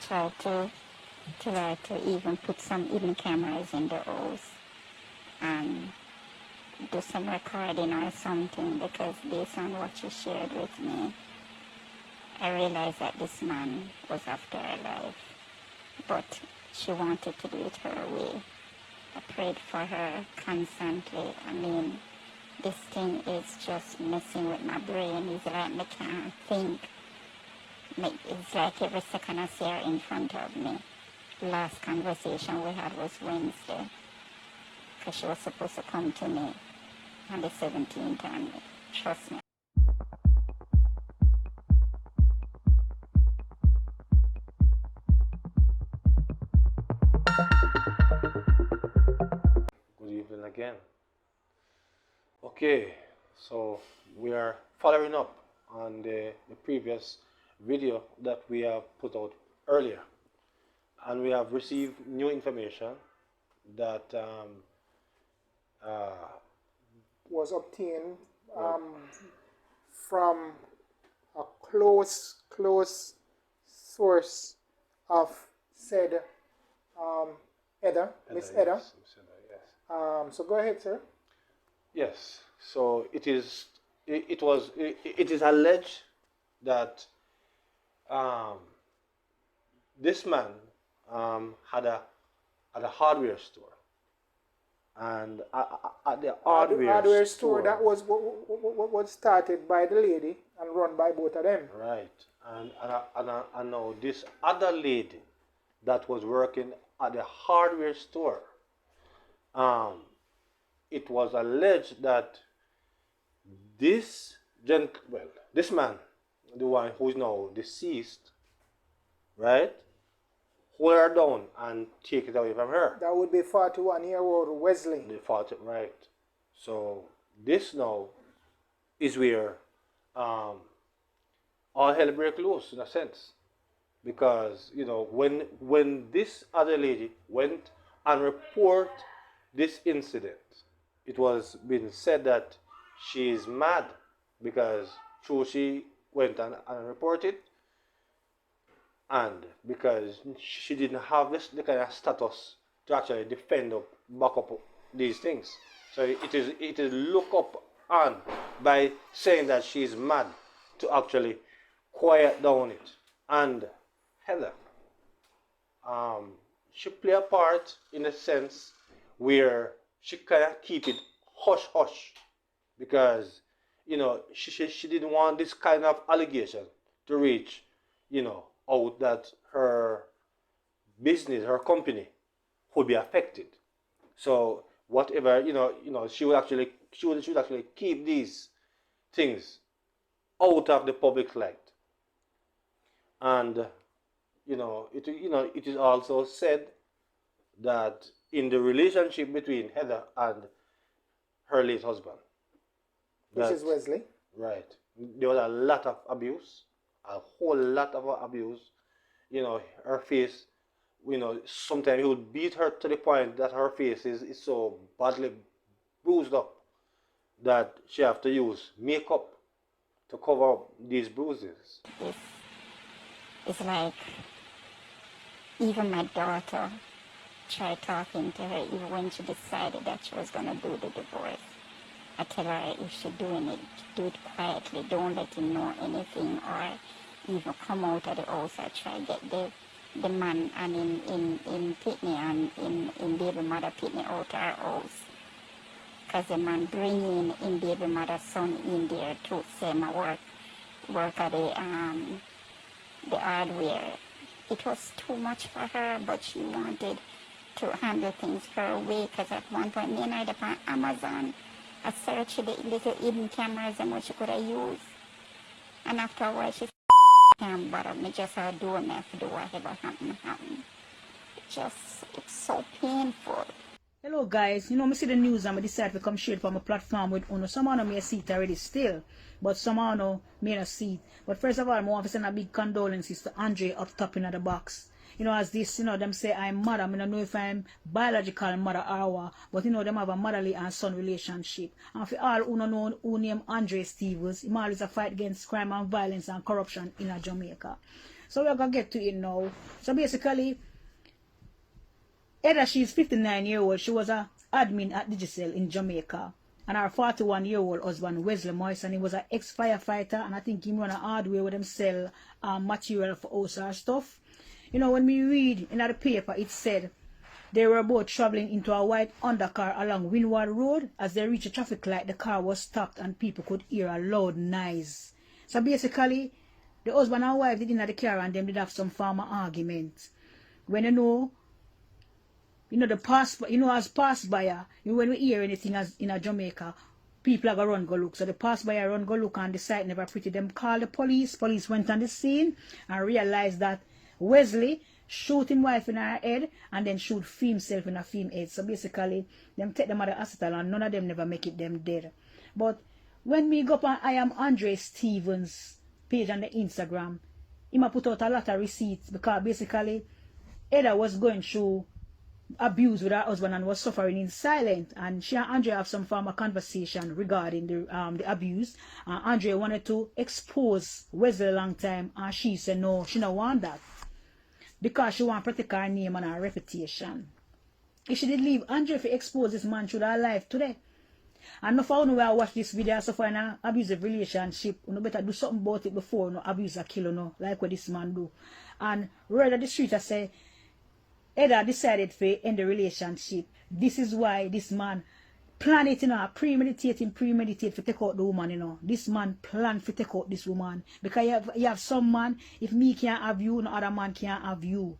tried to tell her to even put some hidden cameras in the house and do some recording or something, because based on what she shared with me, I realized that this man was after her life, but she wanted to do it her way. I prayed for her constantly. I mean, this thing is just messing with my brain. It's like I can't think. It's like every second I see her in front of me. Last conversation we had was Wednesday, because she was supposed to come to me on the 17th, and trust me. Good evening again. Okay, so we are following up on the previous video that we have put out earlier, and we have received new information that was obtained from a close source of said Heather, Miss Heather. Yes, Miss Heather, yes. So go ahead, sir. Yes. So it is alleged that this man had a hardware store, and at the hardware store that was what was started by the lady and run by both of them. Right. And now this other lady that was working at the hardware store, it was alleged that this man, the one who is now deceased, right, hold her down and take it away from her. That would be 41-year-old Wesley. The 40, right. So this now is where all hell break loose, in a sense, because when this other lady went and report this incident, it was being said that she is mad, because she went and reported, and because she didn't have the kind of status to actually defend or back up these things. So it is looked up on by saying that she is mad to actually quiet down it. And Heather, she play a part in a sense where she kind of keep it hush hush, because she didn't want this kind of allegation to reach out that her business, her company would be affected. So whatever, she would actually keep these things out of the public light. And it is also said that in the relationship between Heather and her late husband, which is Wesley, right, there was a lot of abuse, a whole lot of abuse. Her face, sometimes he would beat her to the point that her face is so badly bruised up that she have to use makeup to cover up these bruises. It's like even my daughter tried talking to her, even when she decided that she was going to do the divorce. I tell her, if she's doing it, do it quietly. Don't let him know anything, or even come out of the house or try to get the man and in Pitney and in baby mother Pitney out of her house. Because the man bringing in baby mother's son in there to say my work at the hardware. It was too much for her, but she wanted to handle things her way, because at one point me and I on Amazon, I searched the little hidden cameras and what she could have used. And after a while she can't bother me, just her do me to do whatever happen. It's so painful. Hello guys, me see the news and I decide to come straight from a platform with Uno. Someone may see it already still, but someone may not see it. But first of all, I want to send a big condolences to Andre up top in the box. As this, them say I'm mother. I don't know if I'm biological mother or what, but them have a motherly and son relationship. And for all who know who name Andre Stevens, he always a fight against crime and violence and corruption in Jamaica. So we're gonna get to it now. So basically, Heather, she's 59-year-old. She was a admin at Digicel in Jamaica. And her 41-year-old husband, Wesley Moyston, he was an ex-firefighter, and I think he run a hardware with them sell material for OSAR stuff. You know, when we read in the paper, it said they were both traveling into a white undercar along Windward Road. As they reached a traffic light, the car was stopped and people could hear a loud noise. So basically, the husband and wife did in the car and them did have some form of argument. When the pass, as pass buyer, when we hear anything as in a Jamaica, people are going to run go look. So the pass buyer run go look and the site never pretty. Them called the police. Police went on the scene and realized that Wesley shoot him wife in her head and then shoot himself in a film head. So basically, them take them at the hospital and none of them never make it them dead. But when me go up on I am Andre Stevens page on the Instagram, he put out a lot of receipts because basically Heather was going through abuse with her husband and was suffering in silence, and she and Andre have some form of conversation regarding the abuse. Andre wanted to expose Wesley a long time, and she said no, she don't want that because she want to protect her name and her reputation. If she did leave Andre to expose this man through her life today, and no for when I watch this video so for an abusive relationship, you better do something about it before abuse a kill like what this man do. And right at the street I say Heather decided to end the relationship. This is why this man planned it, premeditate to take out the woman, This man planned to take out this woman. Because you have some man, if me can't have you, no other man can't have you.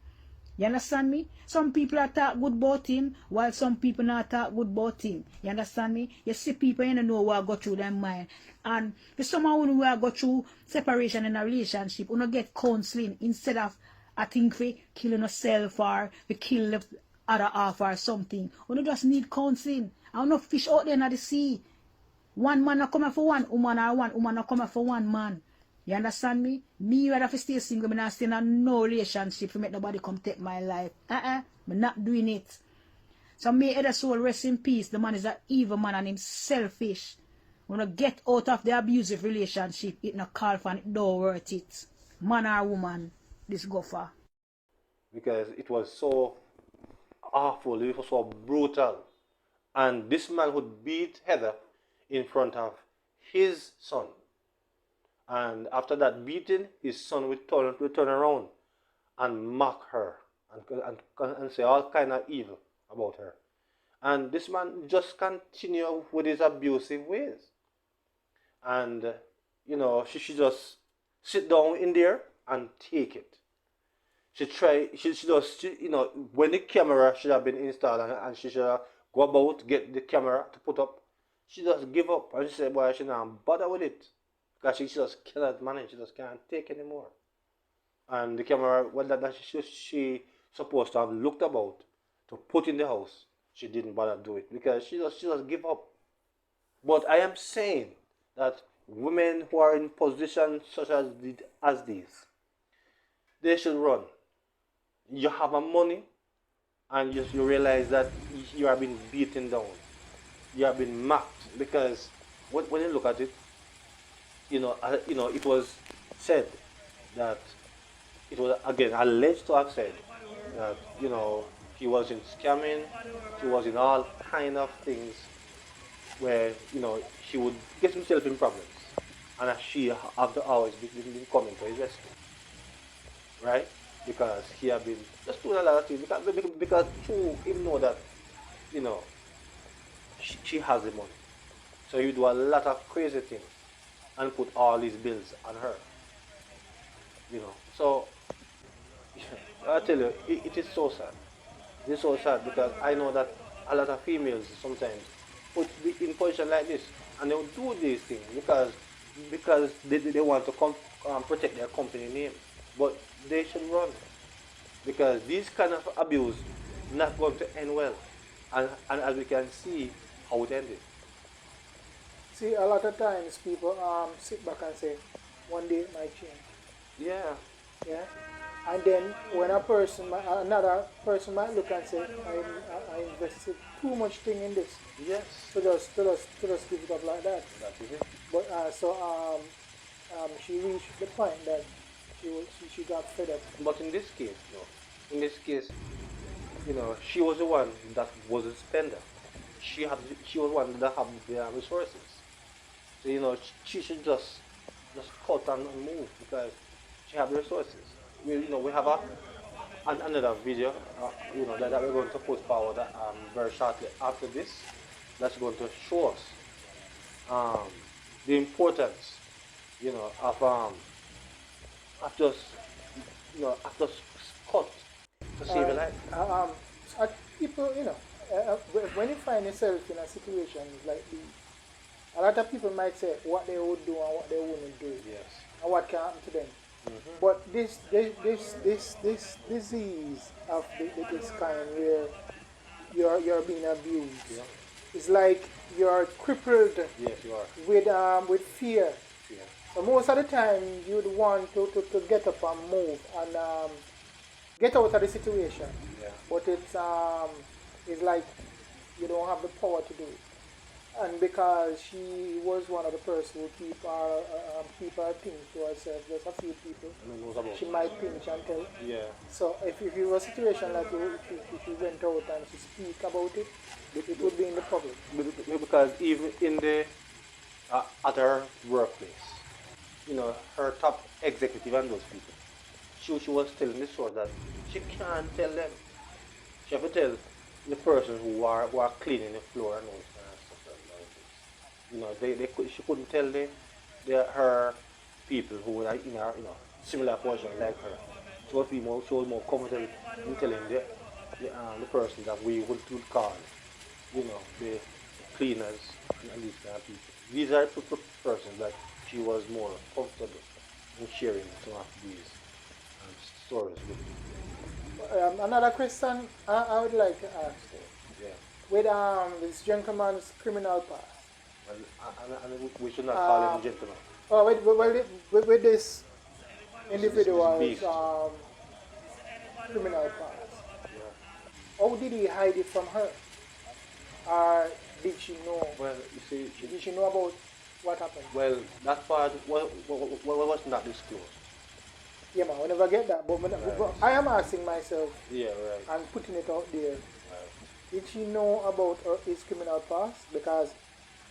You understand me? Some people are talk good about him, while some people not talk good about him. You understand me? You see people, you know what go through their mind. And for someone who go through separation in a relationship, who not get counseling instead of I think we killing yourself or we kill the other half or something. We don't just need counseling. I don't know fish out there in the sea. One man not coming for one woman or one woman not coming for one man. You understand me? Me rather stay single, I'm not staying in no relationship to make nobody come take my life. I'm not doing it. So may Heather soul rest in peace. The man is an evil man and him selfish. When you get out of the abusive relationship, it not call for and it don't worth it. Man or woman. This go far. Because it was so awful, it was so brutal. And this man would beat Heather in front of his son. And after that beating, his son would turn around and mock her and say all kind of evil about her. And this man just continued with his abusive ways. And, she just sit down in there and take it. When the camera should have been installed and she should have go about, get the camera to put up, she just give up. And she said, boy, she not bother with it. Because she just cannot manage, she just can't take anymore. And the camera, that she supposed to have looked about to put in the house, she didn't bother do it because she just give up. But I am saying that women who are in positions such as these, they should run. You have a money and you realize that you are being beaten down. You are being mocked because when you look at it, it was said that it was again alleged to have said that he was in scamming, he was in all kind of things where he would get himself in problems, and she after hours been coming to his rescue, right? Because he had been just doing a lot of things because through him know that she has the money, so he do a lot of crazy things and put all these bills on her. So I tell you, it is so sad. It is so sad because I know that a lot of females sometimes put in position like this and they will do these things because they want to protect their company name. But they should run because this kind of abuse not going to end well, and as we can see how it ended. See, a lot of times people sit back and say, one day it might change. Yeah. Yeah. And then when another person might look and say, I invested too much thing in this. Yes. So just give it up like that. That is it. But she reached the point that she got fed up. But in this case, in this case, she was the one that was a spender. She was one that had the resources. So she should just cut and move because she have resources. We have another video, that we're going to put forward very shortly after this. That's going to show us the importance, of just cut to save a life. People, when you find yourself in a situation like this, a lot of people might say what they would do and what they wouldn't do, Yes. and what can happen to them. But this disease of this kind where you're being abused, Yeah. it's like you're crippled Yes, you are. with fear. Yeah. So most of the time you'd want to get up and move and get out of the situation. Yeah. But it's like you don't have the power to do it. And because she was one of the persons who keep her things to herself, just a few people, Knows about she might pinch and tell. Yeah. So if you was a situation like if she went out and she speak about it, it would be in the public. Because even in the at her workplace, her top executive and those people, she was telling the story that she can't tell them. She have to tell the person who are cleaning the floor and all kind of stuff like this. She couldn't tell her people who were in her similar position like her. She was more comfortable in telling the person that we would call the cleaners and these kind of people. These are the persons that she was more comfortable in sharing some of these stories with. Another question I would like to ask you. Yeah. With this gentleman's criminal past. And we should not call him gentleman. Oh, with this individual's beast. criminal past, Yeah. how did he hide it from her? Or did she know? Well, you see, Did she know about what happened? well, that part was not disclosed. Yeah, man, we never get that. But I am asking myself Yeah, right. and putting it out there. Right. Did she know about his criminal past? Because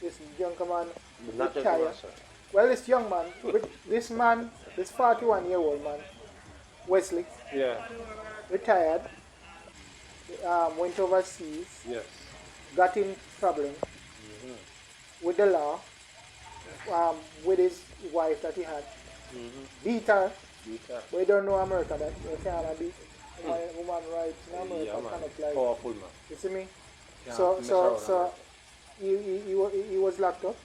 this young man But not retired. gentleman, sir. Well, this young man, this man, this 41-year-old man, Wesley, Yeah. retired, went overseas, Yes. got in problem with the law, with his wife that he had, beat her, but you don't know America that you can't beat woman rights in America, Yeah, man. kind of like, Powerful man. you see me? Can't So mess so around so he was locked up,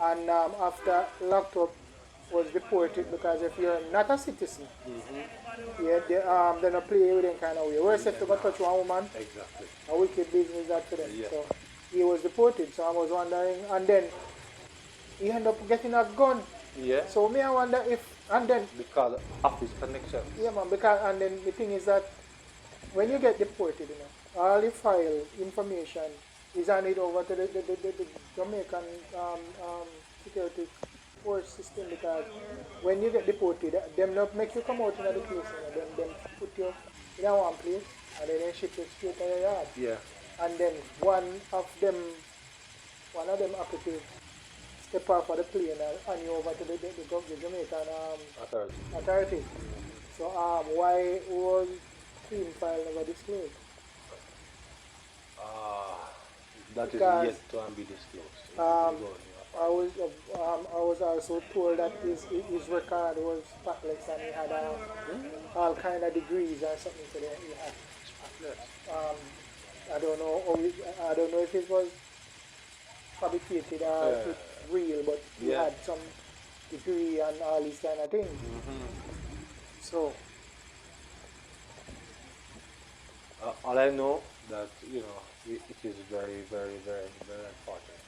and after locked up was deported because if you're not a citizen, yeah, they don't play with them kind of way. Worse if you got touch one woman, Exactly. a wicked business that to them. Yeah. So he was deported. So I was wondering, and then he ended up getting a gun. Yeah. So me I wonder if, and then Because of his connections. yeah man, because and then the thing is that when you get deported, all the file information is handed over to the Jamaican security force system, because when you get deported, them not make you come out in the case, them put you in a one place and then they ship you straight to your yard. Yeah. And then one of them have to step off of the plane and hand you over to the Jamaican authority. So why was clean file never disclosed? That is Because, yet to be disclosed. I was also told that his record was spotless and he had all kind of degrees or something. So that he had. I don't know if it was fabricated or if it's real, but he Yeah. had some degree and all these kind of things. So All I know that it is very, very, very, very unfortunate.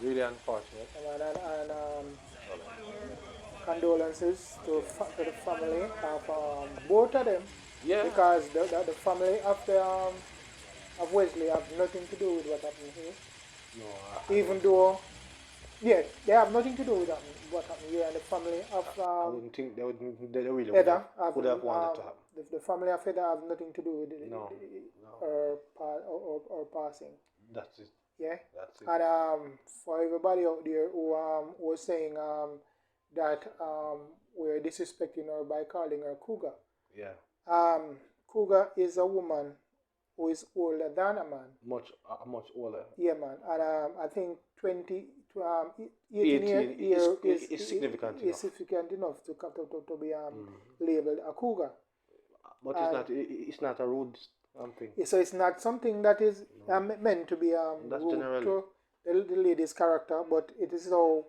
Really unfortunate. and condolences to the family of both of them. Yeah. Because the family of Wesley have nothing to do with what happened here. No. Even though Yeah, they have nothing to do with what happened here, and the family of I wouldn't think they really Heather have would have wanted to happen. the family of Heather have nothing to do with No, no, her passing. that's it. Yeah, That's it. and for everybody out there who was saying that we're disrespecting her by calling her cougar. Yeah, Cougar is a woman who is older than a man. much older. Yeah, man, and I think 18 18 is significant is enough. significant enough to be labeled a cougar. But it's not a rude thing. So it's not something that is meant to be That's rude generally. to the lady's character, but it is how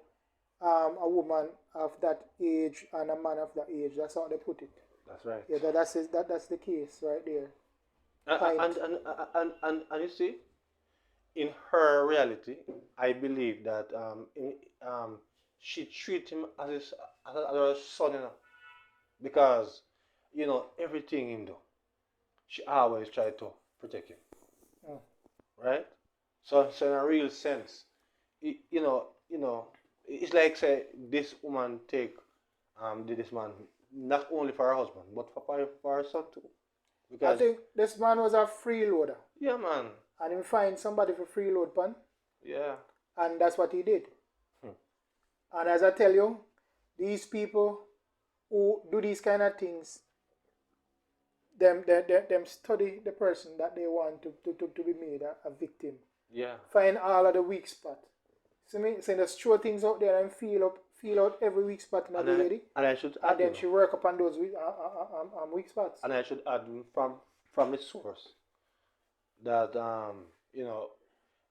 a woman of that age and a man of that age. That's how they put it. That's right. Yeah, that's the case right there. And you see, in her reality, I believe that she treat him as her son, because everything him do, she always try to protect him, Mm. right? So in a real sense, it's like say this woman take this man not only for her husband but for her son too, I because think this man was a freeloader, yeah, man, and he find somebody for freeload pan, yeah, and that's what he did. Hmm. And as I tell you, these people who do these kind of things, them study the person that they want to be made a victim. yeah. Find all of the weak spot. See me? So just throw things out there and feel out every weak spot in the lady. And I should And add, then she work upon those weak spots. and I should add from the source that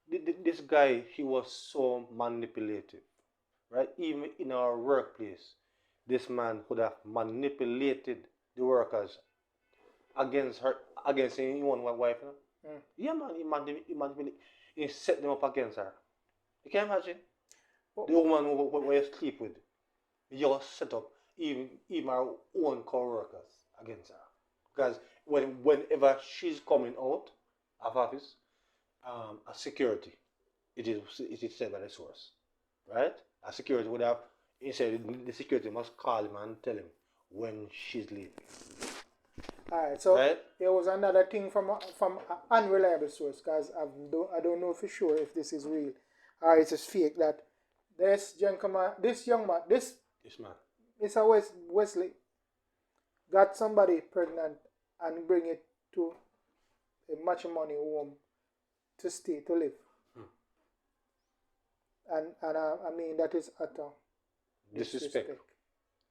this guy, he was so manipulative, right? Even in our workplace, this man could have manipulated the workers against his own wife. Yeah, man, he manipulated, he set them up against her. You can imagine the woman who you sleep with. You just set up even our own co-workers against her, because whenever she's coming out of office, a security, it is said by the source, right? A security would have, he said the security must call him and tell him when she's leaving. Alright, so Right? there was another thing from an unreliable source, because I don't know for sure if this is real or it is fake, that this young man, this This man. Mr. Wesley got somebody pregnant and bring it to a matrimony home to stay, to live. And I mean, that is utter Disrespect. disrespect.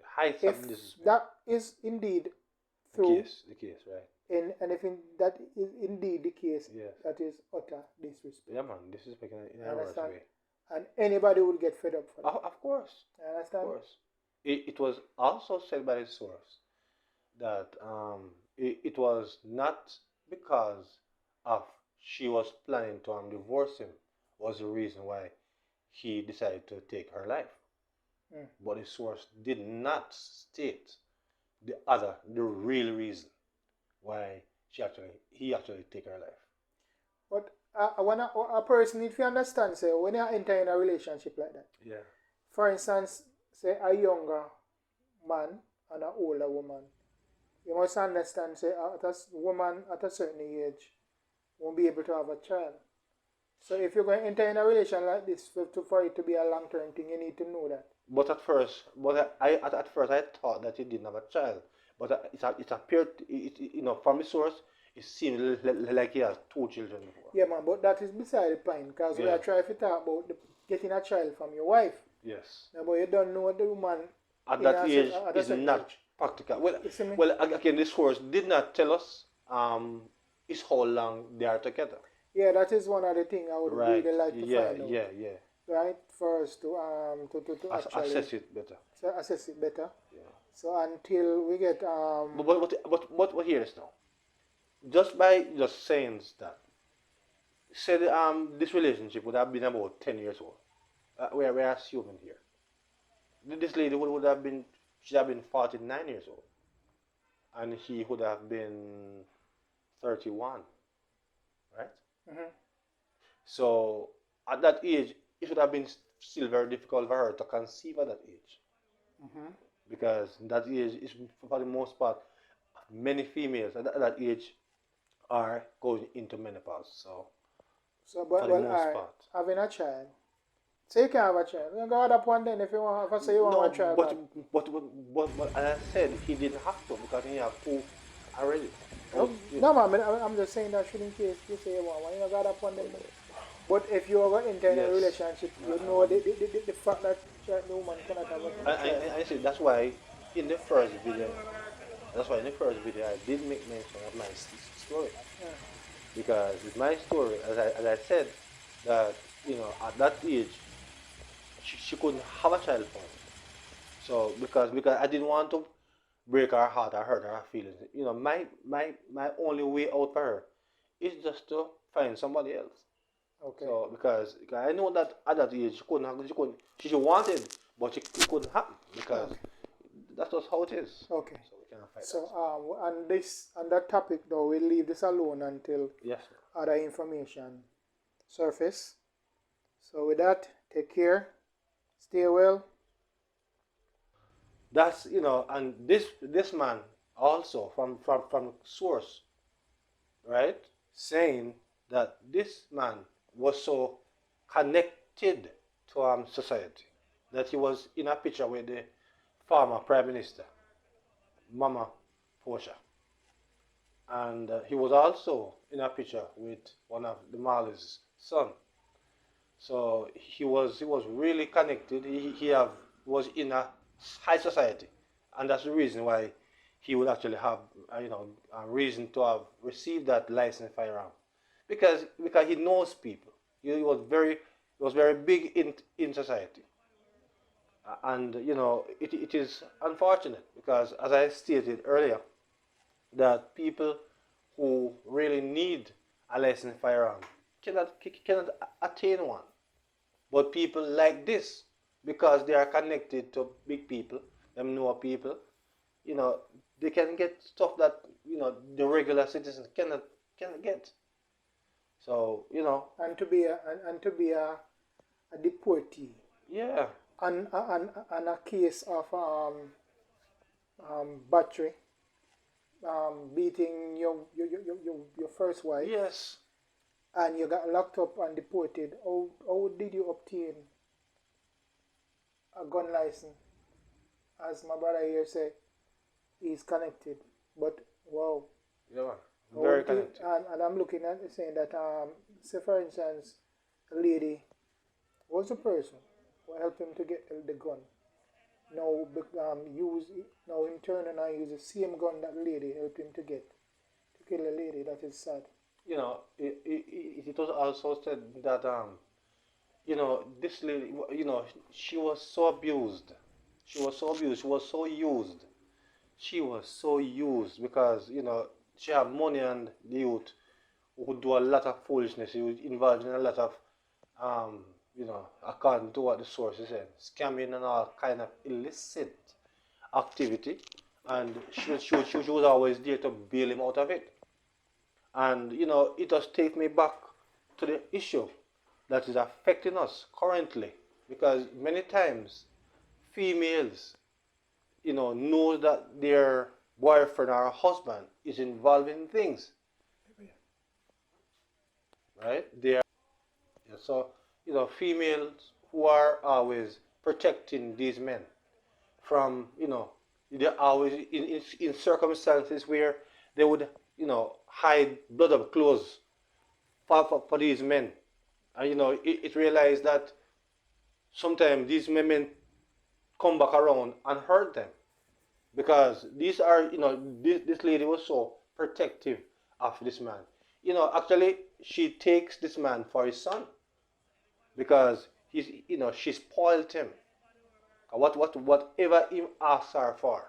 The height If of disrespect. that is indeed true, The case, right? and if that is indeed the case, Yes. that is utter disrespect. Yeah, man, disrespect in a worse Understand? way. And anybody would get fed up for that. Of course. Understand? Of course. It was also said by the source that it was not because of she was planning to divorce him was the reason why he decided to take her life. But the source did not state the real reason why he actually take her life. But when a person need to understand, say, when you enter in a relationship like that, Yeah. for instance, say a younger man and an older woman, you must understand, say, a woman at a certain age won't be able to have a child. So if you're going to enter in a relation like this for it to be a long-term thing, you need to know that. But at first I thought that he didn't have a child. But it appeared, from the source, it seemed like he has 2 children before. Yeah, man, but that is beside the point, because we Yeah. are trying to talk about getting a child from your wife. Yes. No, but you don't know the woman At that age, at a it's certain not age. practical. You see me? Well, again, this source did not tell us is how long they are together. Yeah, that is one of the things I would Right. really like to find out. Yeah. Right, for us to actually Assess it better. assess it better. Yeah. So until we get But here is now. Just by just saying that, said this relationship would have been about 10 years old. We're assuming here. This lady would have been, she'd have been 49 years old, and he would have been 31, right? Mhm. So at that age, it would have been still very difficult for her to conceive at that age. Because that age is, for the most part, many females at that age are going into menopause. So, So, for but the well, most part. having a child. So you can have a child. You got up one then if you want. If I say you want No, a child. but as I said, he didn't have to because he have two already. No, man. I'm just saying that should in case you say you want one. You got up one then. But if you are into a Yes. relationship, you know the fact that the woman cannot have a child. I say that's why in the first video, I did make mention of my story. Yeah. Because with my story, as I said, that at that age she couldn't have a child for me. So because I didn't want to break her heart or hurt her feelings. My only way out for her is just to find somebody else. Okay. So because I know that at that age she wanted, but it couldn't happen because that's just how it is. Okay. So we cannot fight So that. on that topic though, we'll leave this alone until Yes. other information surface. So with that, take care, stay well. That's and this man also from source, right, saying that this man was so connected to society that he was in a picture with the former prime minister, Mama Portia, and he was also in a picture with one of the Marley's son. So he was really connected. He was in a high society, and that's the reason why he would actually have a reason to have received that licensed firearm, because he knows people. He was very big in society, and it is unfortunate because, as I stated earlier, that people who really need a licensed firearm cannot attain one. But people like this, because they are connected to big people, them know people, they can get stuff that the regular citizens cannot get. So And to be a deportee. yeah, And a case of battery, beating your first wife, yes, and you got locked up and deported. How did you obtain a gun license? As my brother here say, he's connected. But wow, yeah, very how did- connected. and I'm looking at it saying that say for instance, a lady was the person who helped him to get the gun. Now now him turn and use the same gun that lady helped him to get to kill the lady. That is sad. It was also said that this lady, she was so abused. She was so abused. She was so used. She was so used because she had money, and the youth would do a lot of foolishness. He was involved in a lot of according to what the sources said, scamming and all kind of illicit activity, and she was always there to bail him out of it. And it just takes me back to the issue that is affecting us currently, because many times females know that their boyfriend or husband is involved in things, right? So females who are always protecting these men from they're always in circumstances where they would hide blood up clothes for these men. And it realized that sometimes these men come back around and hurt them, because these are this lady was so protective of this man. Actually she takes this man for his son, because she spoiled him. Whatever he asks her for,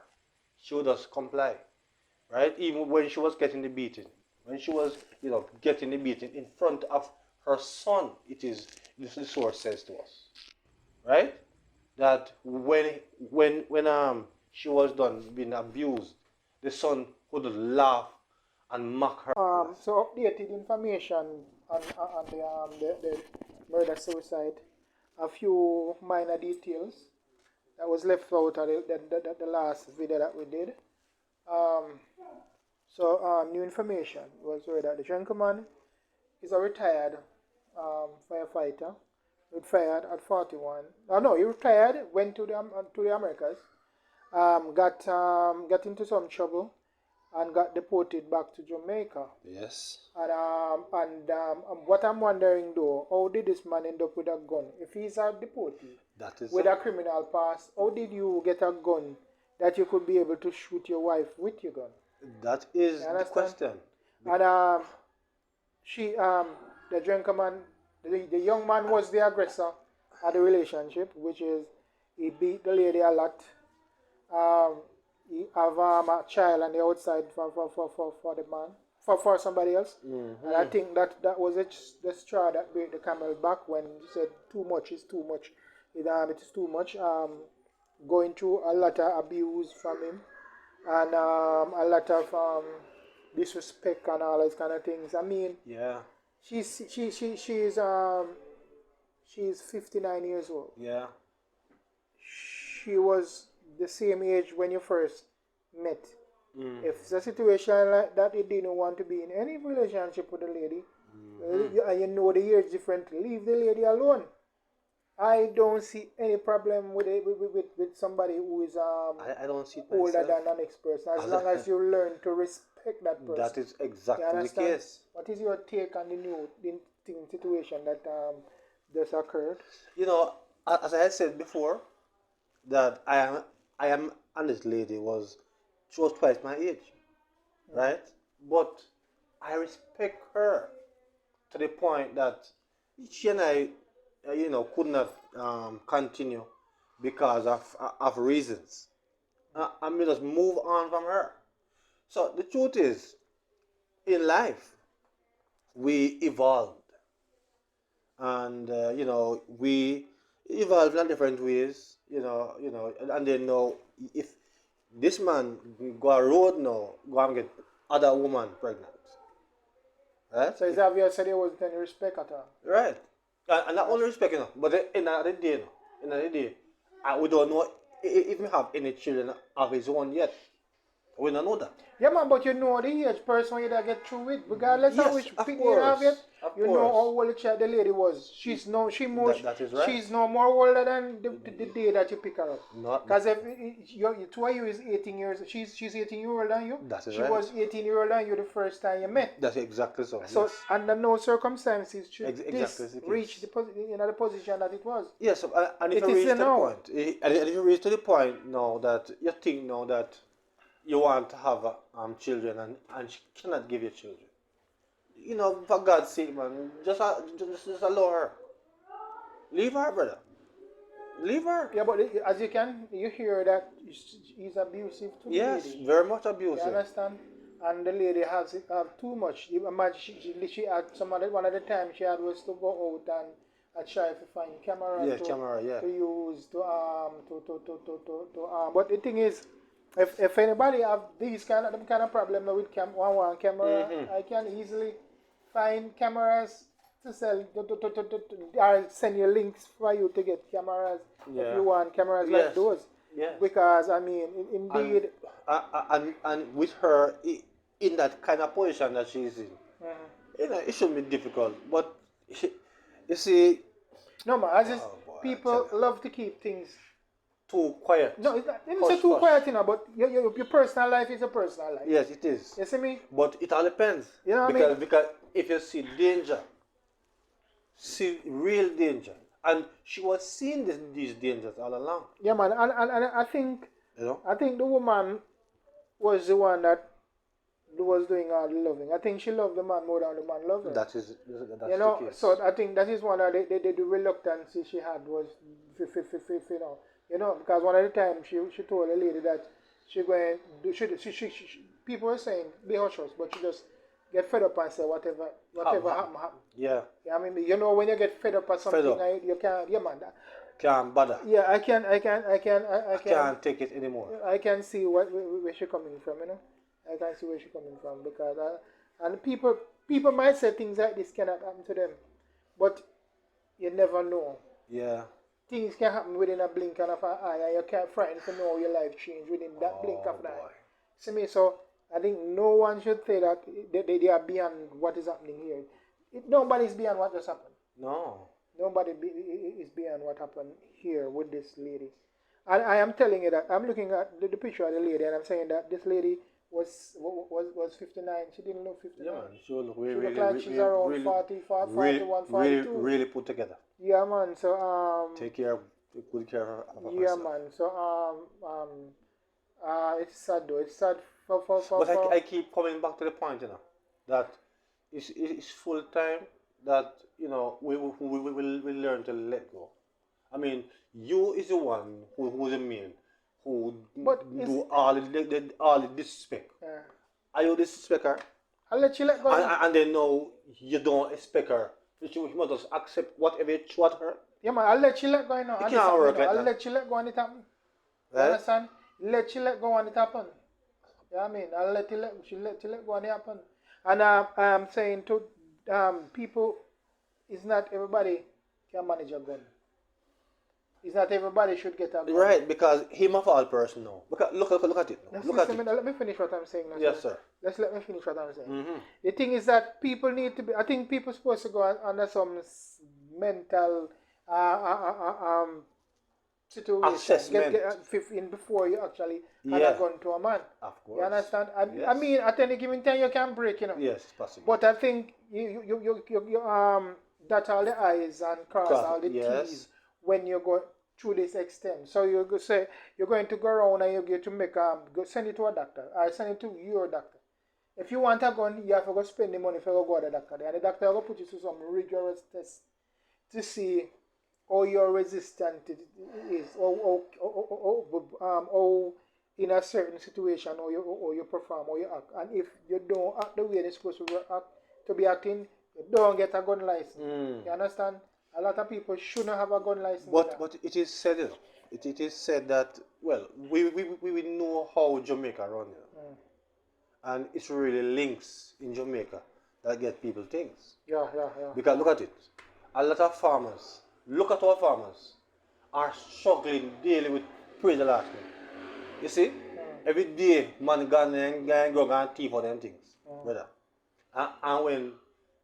she would just comply, right? Even when she was getting the beating, when she was getting the beating in front of her son, it is this the source says to us, right? That when she was done being abused, the son would laugh and mock her. So updated information on the murder suicide. a few minor details that was left out of the last video that we did. New information was heard that the gentleman is a retired firefighter, retired at 41. Oh no, he retired, went to the Americas, got into some trouble, and got deported back to Jamaica. Yes. And what I'm wondering though, how did this man end up with a gun? If he's a deportee That is with a criminal past, how did you get a gun that you could be able to shoot your wife with your gun? That is the question. And the drunken man, the young man was the aggressor of the relationship, which is he beat the lady a lot. He have a child on the outside for the man, for somebody else. Mm-hmm. And I think that was the straw that broke the camel back when he said too much is too much. It is too much. Going through a lot of abuse from him, and a lot of disrespect and all those kind of things. I mean, Yeah. she's 59 years old. Yeah. She was the same age when you first met. Mm. If it's a situation like that, you didn't want to be in any relationship with a lady, and you know the years different, leave the lady alone. I don't see any problem with somebody who is I don't see it older myself. than the next person, as long as you learn to respect that person. That is exactly You the understand? case. What is your take on the new situation that just occurred? You know, as I had said before, that I am and this lady she was twice my age, right? But I respect her to the point that she and I, could not continue because of reasons. I mean, just move on from her. So the truth is, in life, we evolved, and we evolved in different ways. And then now, if this man go a road now, go and get other woman pregnant, right? So it's obvious that there wasn't any respect at all. Right. And not only respect, but in another day, we don't know if we have any children of his own yet. We don't know that. Yeah, man, but you know the age person you that get through with, regardless of Yes, which of fit you have yet. course, You of know course. how old the lady was. She's no, That is right. She's no more older than the day that you pick her up. Not Because if two of you is 18 years, she's 18 years older than you. That is she right. was 18 years older than you the first time you met. That's exactly so. So yes. under no circumstances should Exactly this the case. reach the position that it was. Yes, and if It you is reach to the now. point, and if you reach to the point now that you think now that you want to have children and she cannot give you children, for God's sake, man, just allow her. Leave her, brother. Leave her. Yeah, but as you hear that he's abusive to the Yes, lady. very much You abusive. understand? And the lady have too much. You imagine she had one of the times she had was to go out and try to find camera to use to but the thing is, if anybody have these kind of problem with one camera, I can easily find cameras to sell or send you links for you to get cameras if you want cameras like those. Yes. Because I mean, indeed. And with her in that kind of position that she's in, it shouldn't be difficult. But you see, No, man, as is, boy, people love to keep things. too quiet. No, it's not, let me say too quiet, but your personal life is a personal life. Yes, it is. You see me? But it all depends. You know what I mean? Because if you see danger, see real danger, and she was seeing these dangers all along. Yeah, man, and I think the woman was the one that was doing all the loving. I think she loved the man more than the man loved her. That's the case. So I think that is one of the reluctance she had was, because one of the times she told a lady that she going people were saying be hush hush, but she just get fed up and say whatever happen. Yeah. Yeah, I mean, when you get fed up or something, you can't. Yeah, man. Can't bother. Yeah, I can't take it anymore. I can see where she's coming from, I can see where she's coming from because and people might say things like this cannot happen to them, but you never know. Yeah. Things can happen within a blink of an eye, and you can't frighten to know your life change within that blink of an eye. Boy. See me? So I think no one should say that they are beyond what is happening here. Nobody's beyond what just happened. No. Nobody is beyond what happened here with this lady. And I am telling you that I'm looking at the picture of the lady, and I'm saying that this lady was 59. She didn't look 59. Yeah, man. She look She really, look like she's around really, 40, 41, really, 42. really put together. Yeah, man. So Take good care of her. yeah, man. So it's sad though. It's sad for But I keep coming back to the point, that it's full time that we will learn to let go. I mean, you is the one who's the man who do all the disrespect. Yeah. Are you disrespect her? I'll let you let go. And then now you don't expect her. You must just accept whatever you throw at her. Yeah, man. I'll let you let go. It can't work like I'll that. let you let go and it happen. You Right? understand? Let you let go and it happen. Yeah, I mean, I'll let you let go and it happen. And I'm saying to people, it's not everybody can manage a gun. It's not everybody should get a gun. Right, because him of all person now. Look at it now. Let's Look at listen, it. let me finish what I'm saying now. Yes, sir. Let me finish what I'm saying. Mm-hmm. The thing is that people need to be. I think people supposed to go under some mental situation. Assessment. Get in before you actually hand Yeah. a gun to a man. Of course. You understand? I Yes. mean, at any given time you can break, Yes, it's possible. But I think you dot all the I's and cross all the Yes. T's when you go through this extent. So you go say you're going to go around and you get to make go send it to a doctor. I send it to your doctor. If you want a gun, you have to go spend the money for go to the doctor. And the doctor will put you through some rigorous tests to see how you're resistant it is, or in a certain situation, or you perform, or you act. And if you don't act the way you're supposed to be acting, you don't get a gun license. You understand? A lot of people shouldn't have a gun license. But it is said, it is said that, well, we know how Jamaica run, and it's really links in Jamaica that get people things. Yeah. Because look at it, a lot of farmers, look at our farmers, are struggling daily with praise the last name. You see, every day man go and thief for them things, brother. And when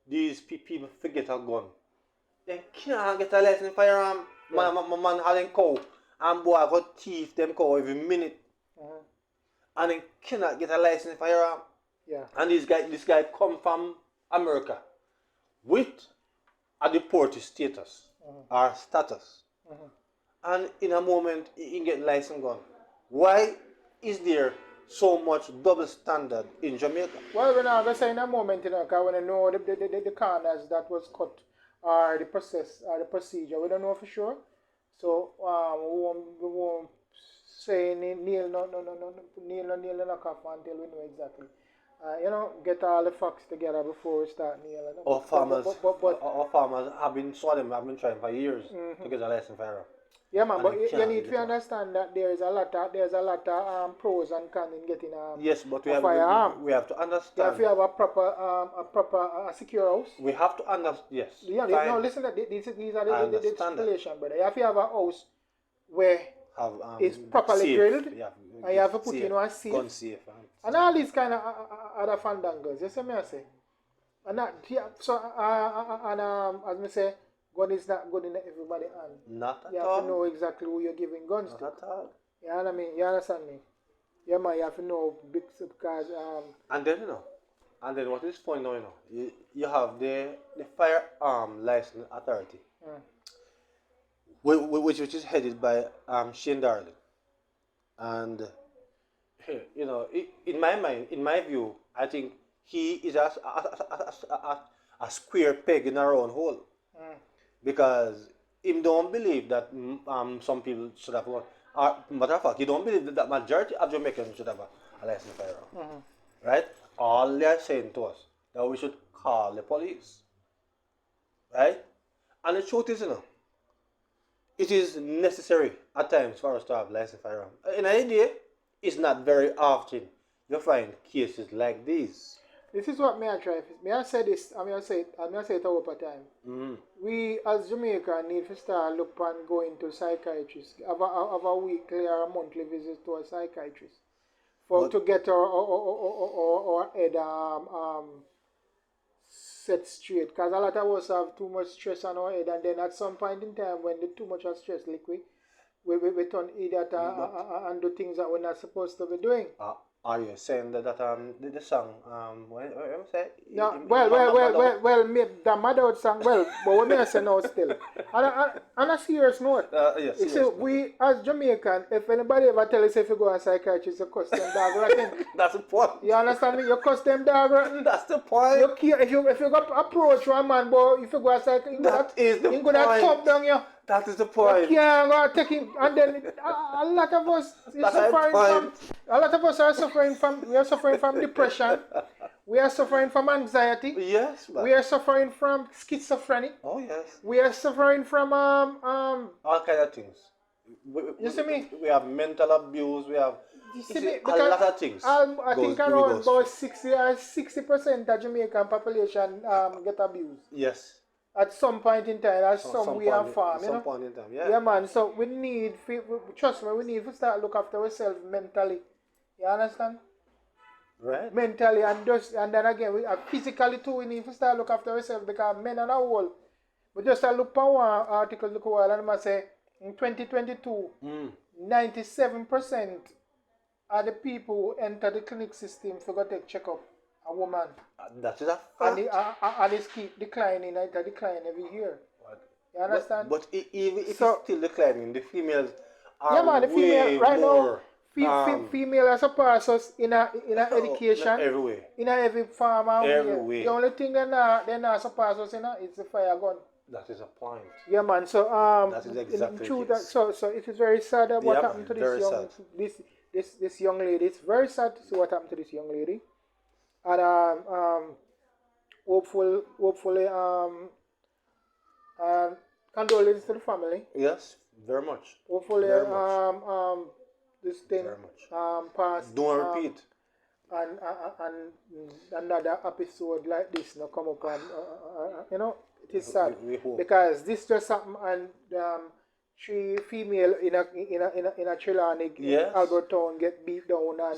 these people forget a gun, they can't get a license firearm. Man had a cow, and boy I got thief them cow every minute, and they cannot get a license firearm. Yeah. And this guy come from America with a deported status or status, and in a moment he can get license gun. Why is there so much double standard in Jamaica? Well, we're not going to say in a moment, because when I know the corners that was cut, or the process, or the procedure, we don't know for sure. So we won't say kneel no knock off until we know exactly. Get all the facts together before we start kneeling. Our farmers have been trying for years to get a license firearm. Yeah, man, And but they you can't need get to one. understand that there's a lot of pros and cons in getting Yes, but a firearm. we have to You understand. have to have a proper secure house. We have to understand. Yes. Yeah, fine. no, listen, these are I the understand that. stipulation, brother. You have to have a house where Have, it's properly safe. grilled, Yeah, and you have to put safe. in a safe. Gun safe. And all these kind of other fandangos, you see me I say? And that, yeah, so, as me say, gun is not good in everybody's hand. Not at You have all. to know exactly who you're giving guns Not to. at all. You know what I mean? You understand me? Yeah, man, you have to know because And then what is funny now, you have the firearm license authority, which is headed by Shane Darling, and in my mind, in my view, I think he is a square peg in a round hole, because he don't believe that some people should have one. Matter of fact, he don't believe that majority of Jamaicans should have a license firearm. Right? All they are saying to us that we should call the police. Right? And the truth is, it is necessary at times for us to have license firearm. In an idea, it's not very often you find cases like these. This is what me I try. May I say this? I mean, I say it over time. We as Jamaica need to start look and go into psychiatrists. Have a weekly or a monthly visit to a psychiatrist to get our head set straight. Because a lot of us have too much stress on our head, and then at some point in time, when the too much of stress liquid, we turn idiot and do things that we're not supposed to be doing. Are you saying that the song what say? No, well, me the mother song well, but what me I say now still. On a serious note, Yes, you see, we as Jamaican, if anybody ever tell us if you go to a psychiatrist, you cuss them dog rotten. That's the point. You understand me? You cuss them dog rotten. That's the point. If you go approach one man, boy, if you go to a psychiatrist, you go to top down you. That is the point. You can't go take him, and then a lot of us is suffering from. A lot of us are suffering from. We are suffering from depression. We are suffering from anxiety. Yes, man. We are suffering from schizophrenia. Oh yes. We are suffering from all kind of things. You see me? We have mental abuse. We have a lot of things. I think around about 60% of Jamaican population get abused. Yes. At some point in time, at some way and form, you know. Point in time, yeah. Yeah, man. So we need, trust me, we need to start look after ourselves mentally. You understand? Right. Mentally and then again, physically too. We need to start look after ourselves because men are all. We just look at one article look a while and I say in 2022, 97% of the people who enter the clinic system for go take checkup a woman. That is a fact. And it keep declining, it decline every year. You understand? But even if it's still declining, the females are the female right more, now. Female are surpass us in education. Every way. In every farm and every way. way. The only thing they not surpass us in is the fire gun. That is a point. Yeah, man. So that is exactly true. So it is very sad that what happened to this young lady. It's very sad to see what happened to this young lady. And hopefully condolences to the family. Yes, very much. Hopefully very much. This thing pass. Don't repeat. And another episode like this now come up and you know it is sad because this just happened and 3 female in a Trelawney Albert Town get beat down and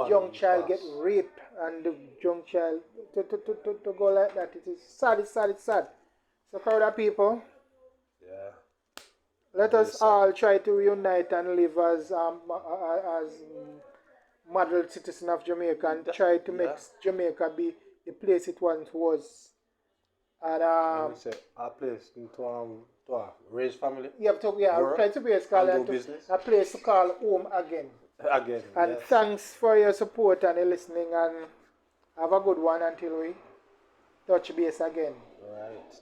young child get raped and the young child to go like that. It is sad, it's sad. So crowd of people. Yeah. Let us all try to reunite and live as model citizen of Jamaica and try to make Jamaica be the place it once was. And a place to raise family. You have to try to be a place to call home again. And thanks for your support and your listening and have a good one until we touch base again. Right.